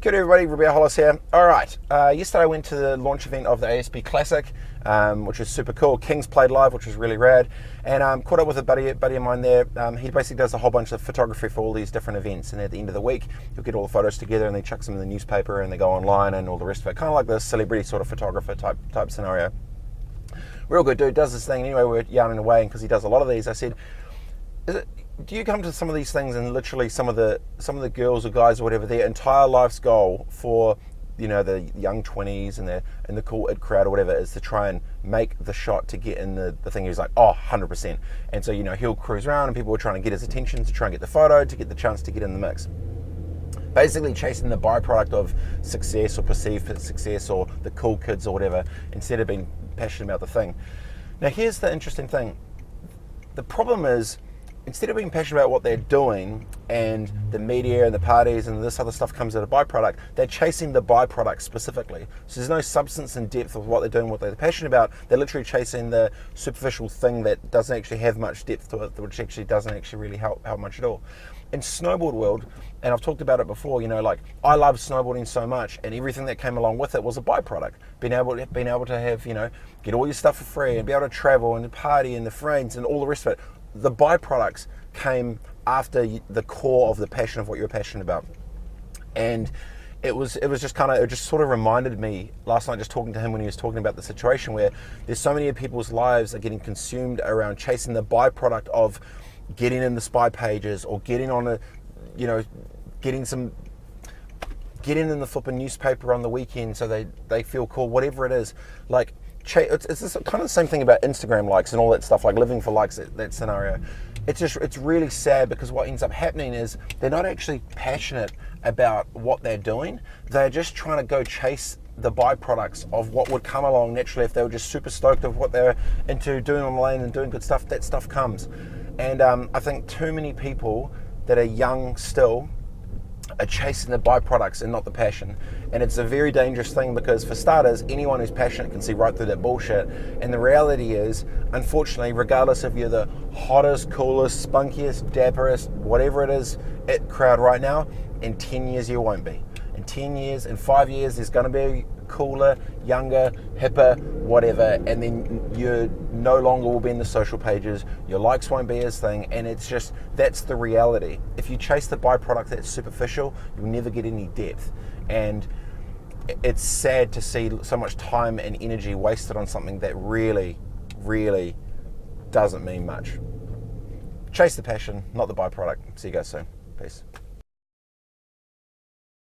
Good everybody, Robett Hollis here. Alright, yesterday I went to the launch event of the ASB Classic, which is super cool. Kings played live, which was really rad, and caught up with a buddy of mine there. He basically does a whole bunch of photography for all these different events, and at the end of the week he'll get all the photos together and they chuck them in the newspaper and they go online and all the rest of it, kind of like this celebrity sort of photographer type scenario. Real good dude, does this thing. Anyway, we're yarning away, and because he does a lot of these, I said, do you come to some of these things and literally some of the girls or guys or whatever, their entire life's goal for, you know, the young 20s and the cool it crowd or whatever is to try and make the shot to get in the thing? He's like, oh, 100%. And so, you know, he'll cruise around and people are trying to get his attention to try and get the photo, to get the chance to get in the mix. Basically chasing the byproduct of success or perceived success or the cool kids or whatever, instead of being passionate about the thing. Now here's the interesting thing. The problem is, instead of being passionate about what they're doing and the media and the parties and this other stuff comes as a byproduct, they're chasing the byproduct specifically. So there's no substance and depth of what they're doing, what they're passionate about. They're literally chasing the superficial thing that doesn't actually have much depth to it, which actually doesn't actually really help much at all. In snowboard world, and I've talked about it before, you know, like I love snowboarding so much, and everything that came along with it was a byproduct. Being able to have, you know, get all your stuff for free and be able to travel and party and the friends and all the rest of it. The byproducts came after the core of the passion of what you're passionate about. And it was just kind of, it just sort of reminded me last night, just talking to him when he was talking about the situation where there's so many of people's lives are getting consumed around chasing the byproduct of getting in the spy pages or getting on a, you know, getting in the flipping newspaper on the weekend so they feel cool, whatever it is. Like, it's this kind of the same thing about Instagram likes and all that stuff, like living for likes, that scenario. It's really sad, because what ends up happening is they're not actually passionate about what they're doing. They're just trying to go chase the byproducts of what would come along naturally if they were just super stoked of what they're into doing on the lane and doing good stuff. That stuff comes. And I think too many people that are young still are chasing the byproducts and not the passion. And it's a very dangerous thing, because for starters, anyone who's passionate can see right through that bullshit. And the reality is, unfortunately, regardless if you're the hottest, coolest, spunkiest, dapperest, whatever it is, crowd right now, in 10 years you won't be. In 10 years, in 5 years, there's going to be cooler, younger, hipper, whatever, and then you no longer will be in the social pages, your likes won't be his thing, and it's just, that's the reality. If you chase the byproduct that's superficial, you'll never get any depth. And it's sad to see so much time and energy wasted on something that really, really doesn't mean much. Chase the passion, not the byproduct. See you guys soon. Peace.